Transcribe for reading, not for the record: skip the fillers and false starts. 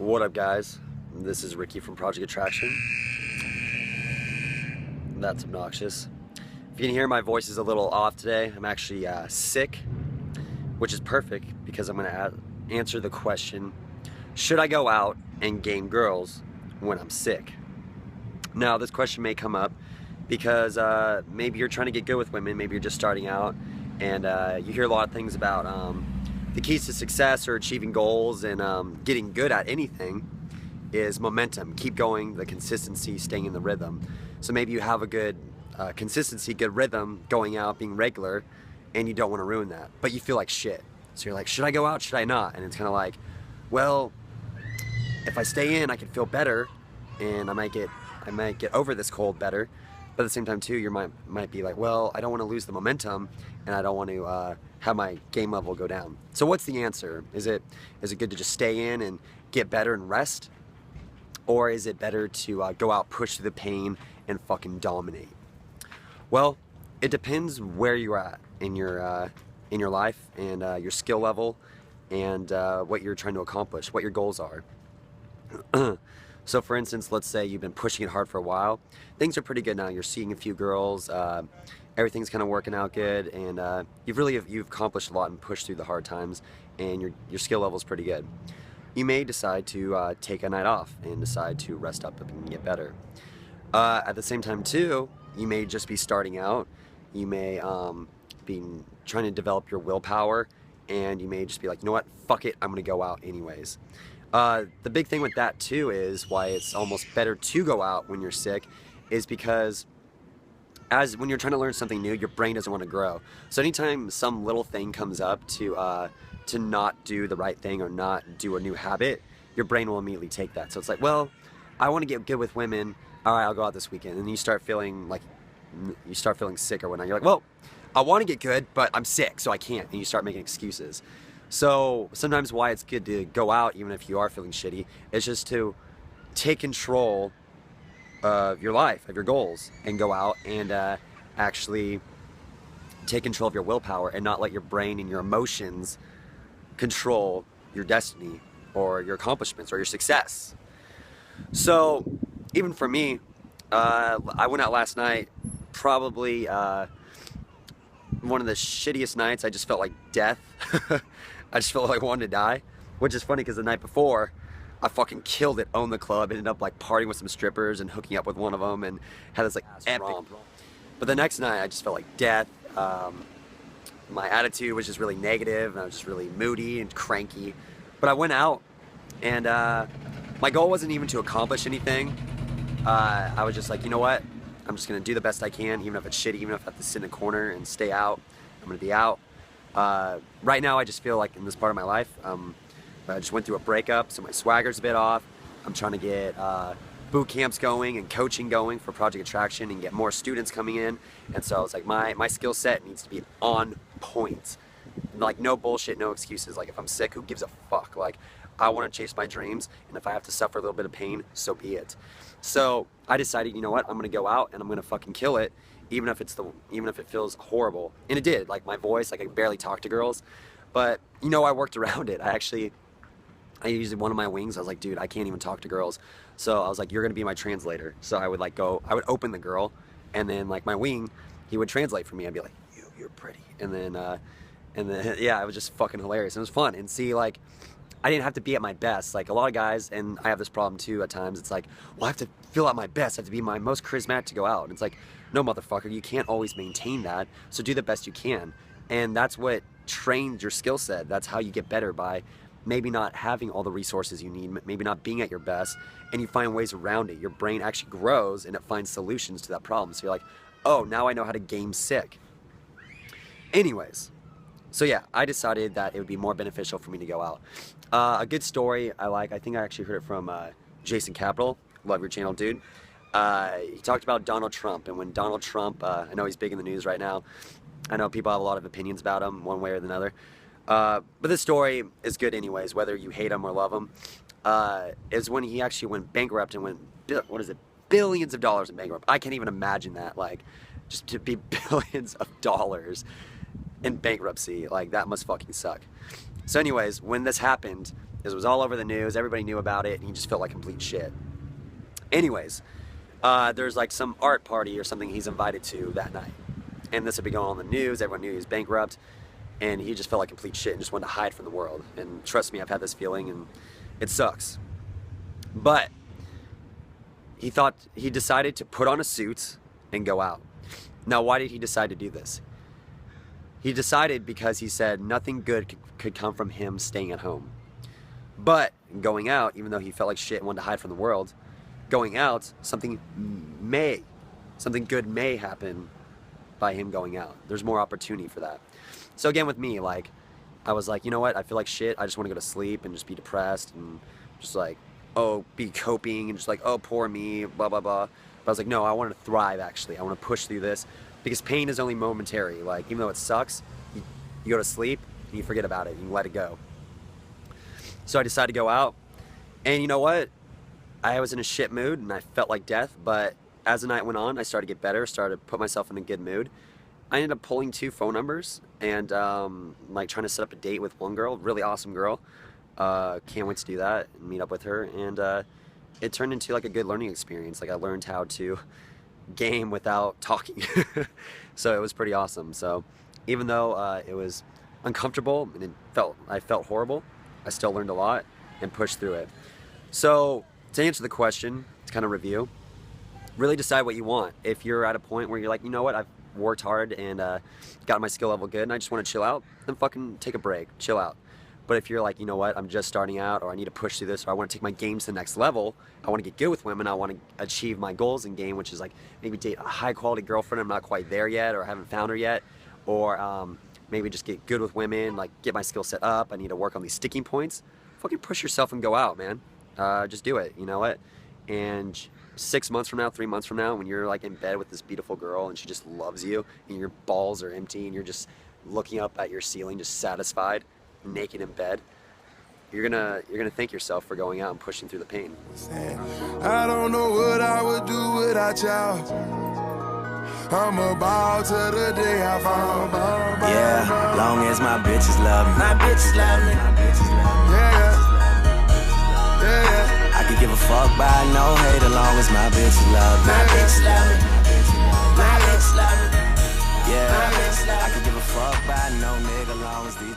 What up, guys? This is Ricky from Project Attraction. That's obnoxious. If you can hear, my voice is a little off today. I'm actually sick, which is perfect because I'm going to answer the question, should I go out and game girls when I'm sick? Now, this question may come up because maybe you're trying to get good with women, maybe you're just starting out, and you hear a lot of things about the keys to success or achieving goals and getting good at anything is momentum. Keep going, the consistency, staying in the rhythm. So maybe you have a good consistency, good rhythm, going out, being regular, and you don't want to ruin that, but you feel like shit. So you're like, should I go out, should I not? And it's kind of like, well, if I stay in, I can feel better, and I might get over this cold better. But at the same time too, you might be like, well, I don't want to lose the momentum, and I don't want to have my game level go down. So what's the answer? Is it good to just stay in and get better and rest? Or is it better to go out, push through the pain, and fucking dominate? Well, it depends where you're at in your life and your skill level and what you're trying to accomplish, what your goals are. So for instance, let's say you've been pushing it hard for a while. Things are pretty good now. You're seeing a few girls. Everything's kind of working out good, and you've accomplished a lot and pushed through the hard times, and your skill level is pretty good. You may decide to take a night off and decide to rest up and get better. At the same time too, you may just be starting out. You may be trying to develop your willpower, and you may just be like, you know what, fuck it, I'm gonna go out anyways. The big thing with that too is why it's almost better to go out when you're sick is because when you're trying to learn something new, your brain doesn't want to grow. So anytime some little thing comes up to not do the right thing or not do a new habit, your brain will immediately take that. So it's like, well, I want to get good with women. All right, I'll go out this weekend. And you start feeling sick or whatnot. You're like, well, I want to get good, but I'm sick, so I can't. And you start making excuses. So sometimes why it's good to go out, even if you are feeling shitty, is just to take control of your life, of your goals, and go out and actually take control of your willpower and not let your brain and your emotions control your destiny or your accomplishments or your success. So even for me, I went out last night, probably one of the shittiest nights. I just felt like death. I just felt like I wanted to die, which is funny because the night before I fucking killed it, owned the club, ended up like partying with some strippers and hooking up with one of them and had this like epic romp. But the next night I just felt like death. My attitude was just really negative, and I was just really moody and cranky. But I went out, and my goal wasn't even to accomplish anything. I was just like, you know what? I'm just gonna do the best I can, even if it's shitty, even if I have to sit in a corner and stay out. I'm gonna be out. Right now I just feel like in this part of my life, I just went through a breakup, so my swagger's a bit off. I'm trying to get boot camps going and coaching going for Project Attraction and get more students coming in. And so I was like, my skill set needs to be on point. Like, no bullshit, no excuses. Like, if I'm sick, who gives a fuck? Like, I want to chase my dreams, and if I have to suffer a little bit of pain, so be it. So I decided, you know what, I'm gonna go out and I'm gonna fucking kill it, even if it feels horrible. And it did. Like, my voice, like, I barely talk to girls, but I worked around it. I used one of my wings. I was like, dude, I can't even talk to girls. So I was like, you're gonna be my translator. So I would open the girl, and then like my wing, he would translate for me. I'd be like, you're pretty. And then yeah, it was just fucking hilarious. It was fun. And see, like, I didn't have to be at my best. Like a lot of guys, and I have this problem too at times, it's like, well, I have to feel at my best. I have to be my most charismatic to go out. And it's like, no, motherfucker, you can't always maintain that. So do the best you can. And that's what trains your skill set. That's how you get better, by maybe not having all the resources you need, maybe not being at your best, and you find ways around it. Your brain actually grows and it finds solutions to that problem. So you're like, oh, now I know how to game sick. Anyways, so yeah, I decided that it would be more beneficial for me to go out. A good story I think I actually heard it from Jason Capital. Love your channel, dude. He talked about Donald Trump, and when Donald Trump, I know he's big in the news right now. I know people have a lot of opinions about him, one way or another. But this story is good anyways, whether you hate him or love him. Is when he actually went bankrupt and went, billions of dollars in bankrupt. I can't even imagine that, like, just to be billions of dollars in bankruptcy. Like, that must fucking suck. So anyways, when this happened, It was all over the news. Everybody knew about it, and he just felt like complete shit. Anyways, there's like some art party or something he's invited to that night. And this had been going on in the news. Everyone knew he was bankrupt. And he just felt like complete shit and just wanted to hide from the world. And trust me, I've had this feeling, and it sucks. But he decided to put on a suit and go out. Now, why did he decide to do this? He decided because he said nothing good could come from him staying at home. But going out, even though he felt like shit and wanted to hide from the world, going out, something good may happen by him going out. There's more opportunity for that. So again, with me, like, I was like, you know what? I feel like shit. I just want to go to sleep and just be depressed and just like, oh, be coping and just like, oh, poor me, blah, blah, blah. But I was like, no, I want to thrive, actually. I want to push through this because pain is only momentary. Like, even though it sucks, you go to sleep and you forget about it. You let it go. So I decided to go out. And you know what? I was in a shit mood and I felt like death. But as the night went on, I started to get better, started to put myself in a good mood. I ended up pulling 2 phone numbers and like trying to set up a date with one girl, really awesome girl. Can't wait to do that and meet up with her. And it turned into like a good learning experience. Like I learned how to game without talking. So it was pretty awesome. So even though it was uncomfortable and I felt horrible, I still learned a lot and pushed through it. So to answer the question, to kind of review, really decide what you want. If you're at a point where you're like, you know what, I've worked hard and got my skill level good and I just want to chill out, then fucking take a break, chill out. But if you're like, you know what, I'm just starting out, or I need to push through this, or I want to take my game to the next level, I want to get good with women, I want to achieve my goals in game, which is like maybe date a high quality girlfriend, I'm not quite there yet, or I haven't found her yet, or maybe just get good with women, like get my skill set up, I need to work on these sticking points, fucking push yourself and go out, man. Just do it, you know what? And 6 months from now, 3 months from now, when you're like in bed with this beautiful girl and she just loves you and your balls are empty and you're just looking up at your ceiling, just satisfied, naked in bed, you're gonna thank yourself for going out and pushing through the pain. I don't know what I would do without y'all. I'm about to the day I found. Yeah, long as my bitches love me. My bitches love me. Yeah. I could give a fuck by no hate as long as my bitches love me. My bitches love me. My bitches love me. Yeah, I could give a fuck by no nigga long as these